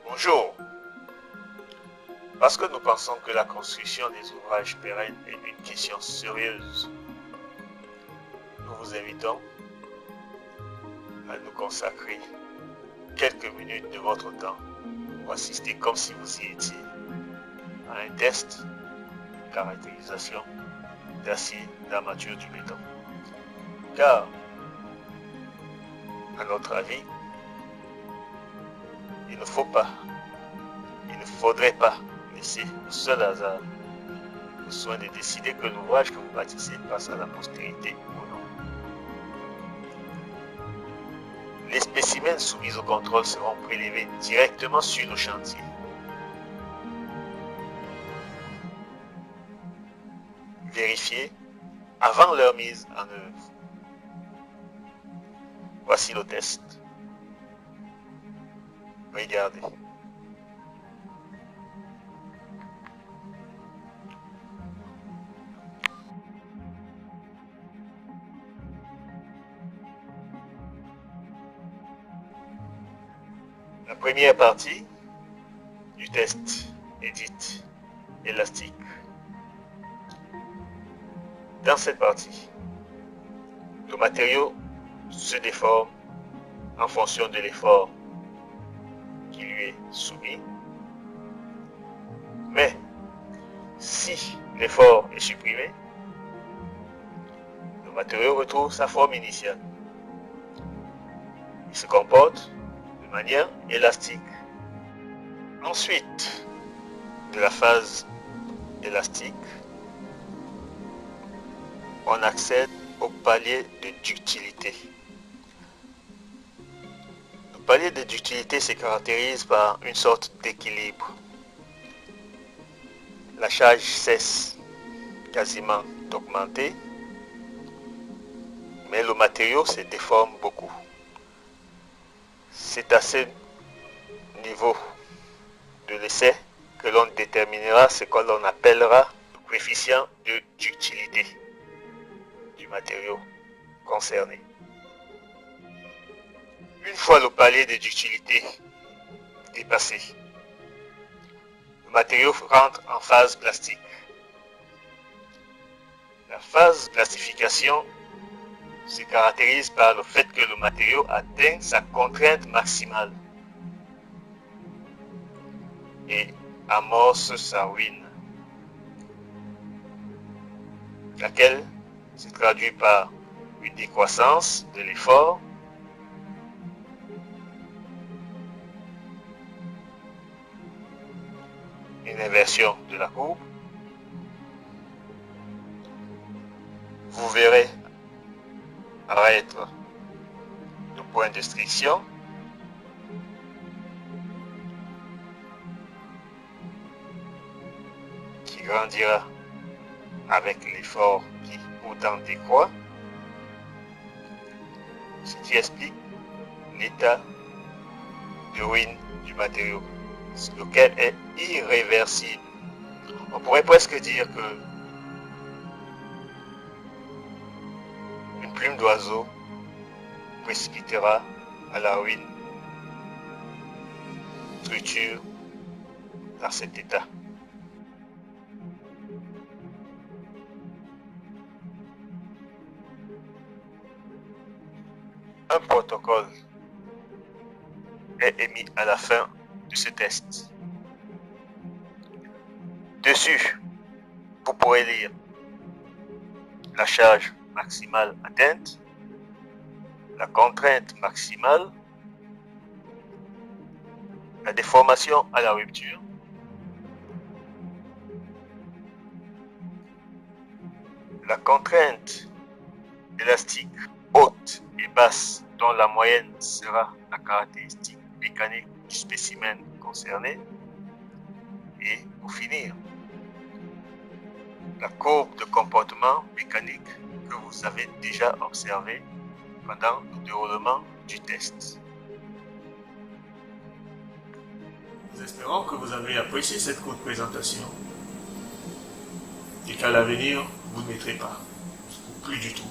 Bonjour. Parce que nous pensons que la construction des ouvrages pérennes est une question sérieuse, nous vous invitons à nous consacrer quelques minutes de votre temps pour assister comme si vous y étiez à un test de caractérisation d'acier d'armature du béton. Car, à notre avis, il ne faudrait pas laisser au seul hasard le soin de décider que l'ouvrage que vous bâtissez passe à la postérité ou non. Les spécimens soumis au contrôle seront prélevés directement sur le chantier. Vérifiés avant leur mise en œuvre. Voici le test. Regardez. La première partie du test est dite élastique. Dans cette partie, le matériau se déforme en fonction de l'effort qui lui est soumis. Mais si l'effort est supprimé, le matériau retrouve sa forme initiale. Il se comporte de manière élastique. Ensuite de la phase élastique, on accède au palier de ductilité. Le palier de ductilité se caractérise par une sorte d'équilibre. La charge cesse quasiment d'augmenter, mais le matériau se déforme beaucoup. C'est à ce niveau de l'essai que l'on déterminera ce que l'on appellera le coefficient de ductilité du matériau concerné. Une fois le palier de ductilité dépassé, le matériau rentre en phase plastique. La phase plastification se caractérise par le fait que le matériau atteint sa contrainte maximale et amorce sa ruine, laquelle se traduit par une décroissance de l'effort, une inversion de la courbe. Vous verrez apparaître le point de striction qui grandira avec l'effort qui pourtant décroît, ce qui explique l'état de ruine du matériau, lequel est irréversible. On pourrait presque dire que une plume d'oiseau précipitera à la ruine structure dans cet état. Un protocole est émis à la fin de ce test. Dessus, vous pourrez lire la charge maximale atteinte, la contrainte maximale, la déformation à la rupture, la contrainte élastique haute et basse dont la moyenne sera la caractéristique mécanique du spécimen concerné, et pour finir, la courbe de comportement mécanique que vous avez déjà observée pendant le déroulement du test. Nous espérons que vous avez apprécié cette courte présentation et qu'à l'avenir, vous ne mettrez pas, ou plus du tout,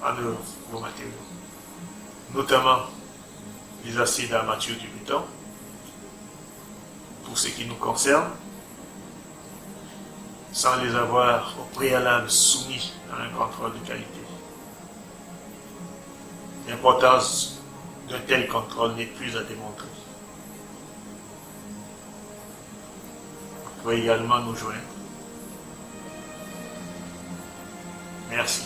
en œuvre vos matériaux, notamment les acides armatures du béton, pour ce qui nous concerne, sans les avoir au préalable soumis à un contrôle de qualité. L'importance d'un tel contrôle n'est plus à démontrer. Vous pouvez également nous joindre. Merci.